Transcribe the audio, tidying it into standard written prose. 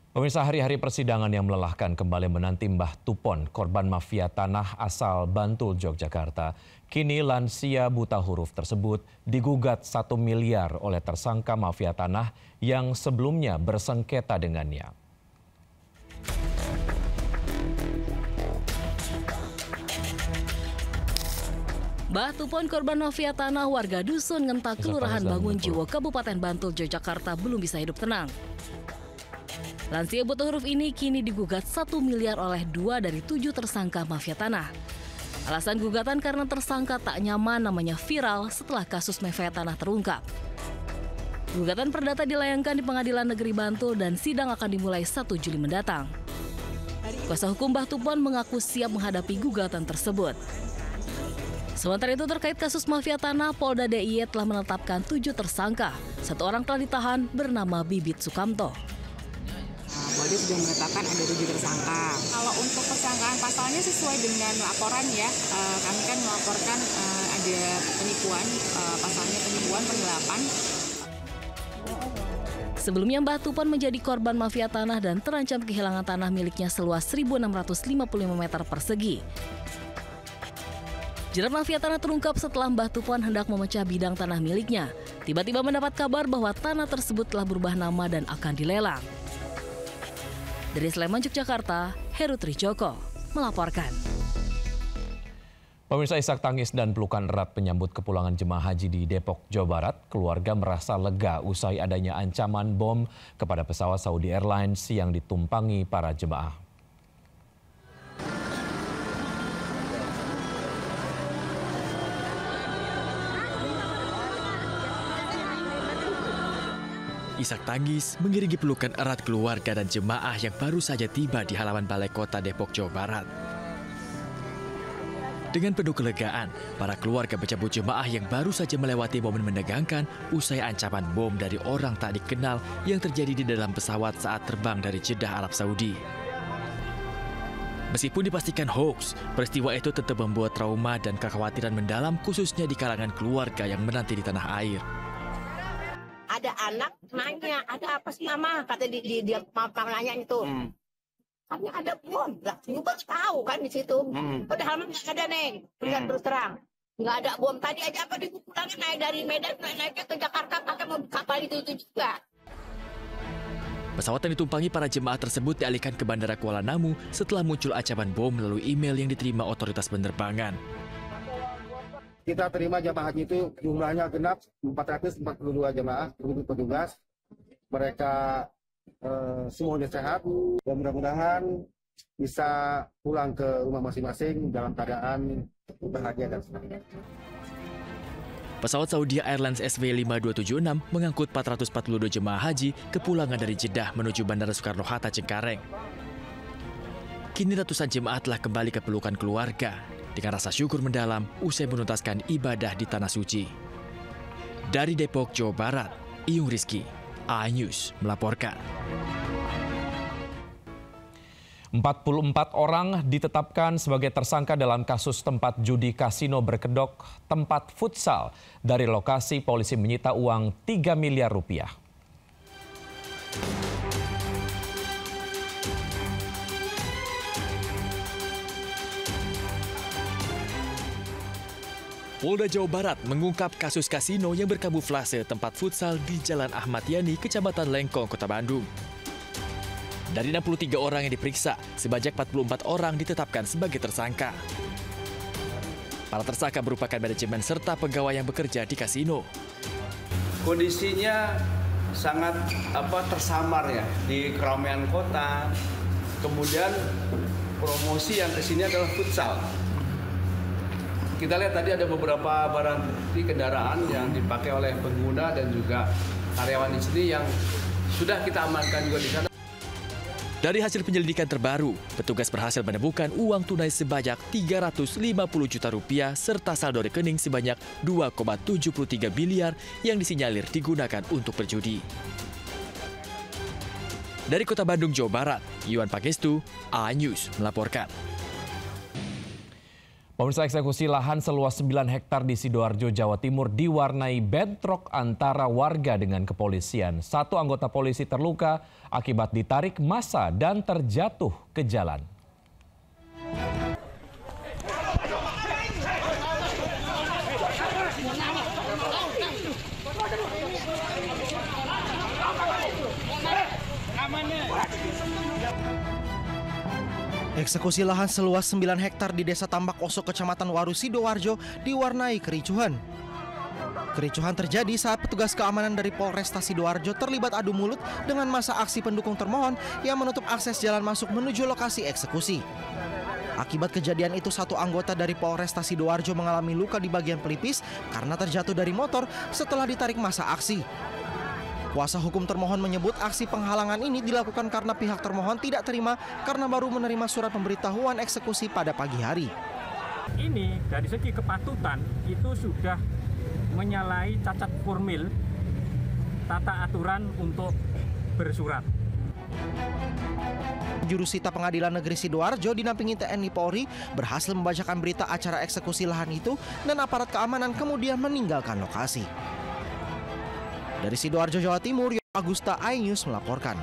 Pemirsa, hari-hari persidangan yang melelahkan kembali menanti Mbah Tupon, korban mafia tanah asal Bantul, Yogyakarta. Kini lansia buta huruf tersebut digugat 1 miliar oleh tersangka mafia tanah yang sebelumnya bersengketa dengannya. Mbah Tupon, korban mafia tanah warga Dusun Ngentak, Kelurahan Bangunjiwo, Kabupaten Bantul, Yogyakarta belum bisa hidup tenang. Lansia buta huruf ini kini digugat 1 miliar oleh 2 dari 7 tersangka mafia tanah. Alasan gugatan karena tersangka tak nyaman namanya viral setelah kasus mafia tanah terungkap. Gugatan perdata dilayangkan di Pengadilan Negeri Bantul dan sidang akan dimulai 1 Juli mendatang. Kuasa hukum Mbah Tupon mengaku siap menghadapi gugatan tersebut. Sementara itu terkait kasus mafia tanah, Polda DIY telah menetapkan 7 tersangka. 1 orang telah ditahan bernama Bibit Sukamto. Polda sudah menetapkan ada 7 tersangka. Kalau untuk persangkaan pasalnya sesuai dengan laporan ya, kami kan melaporkan ada penipuan, pasalnya penipuan penggelapan. Sebelumnya Mbah Tupon menjadi korban mafia tanah dan terancam kehilangan tanah miliknya seluas 1.655 meter persegi. Jerat mafia tanah terungkap setelah Mbah Tupon hendak memecah bidang tanah miliknya. Tiba-tiba mendapat kabar bahwa tanah tersebut telah berubah nama dan akan dilelang. Dari Sleman, Yogyakarta, Heru Trijoko melaporkan. Pemirsa, isak tangis dan pelukan erat menyambut kepulangan jemaah haji di Depok, Jawa Barat. Keluarga merasa lega usai adanya ancaman bom kepada pesawat Saudi Airlines yang ditumpangi para jemaah. Isak tangis mengiringi pelukan erat keluarga dan jemaah yang baru saja tiba di halaman Balai Kota Depok, Jawa Barat. Dengan penuh kelegaan, para keluarga menyambut jemaah yang baru saja melewati momen menegangkan usai ancaman bom dari orang tak dikenal yang terjadi di dalam pesawat saat terbang dari Jeddah, Arab Saudi. Meskipun dipastikan hoax, peristiwa itu tetap membuat trauma dan kekhawatiran mendalam khususnya di kalangan keluarga yang menanti di tanah air. Ada anak nanya, ada apa sih mama? Kata dia nanya itu. Katanya ada bom. Lah, juga tahu kan di situ. Padahal nggak ada, Neng. Terus terang. Nggak ada bom. Tadi aja apa dipulangin naik dari Medan, naiknya ke Jakarta pakai kapal itu juga. Pesawat yang ditumpangi para jemaah tersebut dialihkan ke Bandara Kuala Namu setelah muncul ancaman bom melalui email yang diterima otoritas penerbangan. Kita terima jemaah haji itu jumlahnya genap 442 jemaah, petugas. Mereka semuanya sehat dan mudah-mudahan bisa pulang ke rumah masing-masing dalam keadaan bahagia dan senang. Pesawat Saudi Airlines SV5276 mengangkut 442 jemaah haji kepulangan dari Jeddah menuju Bandara Soekarno-Hatta Cengkareng. Kini ratusan jemaah telah kembali ke pelukan keluarga dengan rasa syukur mendalam usai menuntaskan ibadah di Tanah Suci. Dari Depok, Jawa Barat, Iyung Rizky, iNews melaporkan. 44 orang ditetapkan sebagai tersangka dalam kasus tempat judi kasino berkedok tempat futsal. Dari lokasi, polisi menyita uang 3 miliar rupiah. Polda Jawa Barat mengungkap kasus kasino yang berkamuflase tempat futsal di Jalan Ahmad Yani, Kecamatan Lengkong, Kota Bandung. Dari 63 orang yang diperiksa, sebanyak 44 orang ditetapkan sebagai tersangka. Para tersangka merupakan manajemen serta pegawai yang bekerja di kasino. Kondisinya sangat tersamar ya di keramaian kota. Kemudian promosi yang kesini adalah futsal. Kita lihat tadi ada beberapa barang bukti kendaraan yang dipakai oleh pengguna dan juga karyawan di sini yang sudah kita amankan juga di sana. Dari hasil penyelidikan terbaru, petugas berhasil menemukan uang tunai sebanyak 350 juta rupiah serta saldo rekening sebanyak 2,73 miliar yang disinyalir digunakan untuk berjudi. Dari Kota Bandung, Jawa Barat, Iwan Pangestu, iNews melaporkan. Pemirsa, eksekusi lahan seluas 9 hektar di Sidoarjo, Jawa Timur diwarnai bentrok antara warga dengan kepolisian. Satu anggota polisi terluka akibat ditarik massa dan terjatuh ke jalan. Eksekusi lahan seluas 9 hektar di Desa Tambak Oso, Kecamatan Waru, Sidoarjo diwarnai kericuhan. Kericuhan terjadi saat petugas keamanan dari Polresta Sidoarjo terlibat adu mulut dengan massa aksi pendukung termohon yang menutup akses jalan masuk menuju lokasi eksekusi. Akibat kejadian itu, satu anggota dari Polresta Sidoarjo mengalami luka di bagian pelipis karena terjatuh dari motor setelah ditarik massa aksi. Kuasa hukum termohon menyebut aksi penghalangan ini dilakukan karena pihak termohon tidak terima karena baru menerima surat pemberitahuan eksekusi pada pagi hari. Ini dari segi kepatutan itu sudah menyalahi cacat formil tata aturan untuk bersurat. Jurusita Pengadilan Negeri Sidoarjo dinampingi TNI Polri berhasil membacakan berita acara eksekusi lahan itu dan aparat keamanan kemudian meninggalkan lokasi. Dari Sidoarjo, Jawa Timur, Agusta, iNews melaporkan.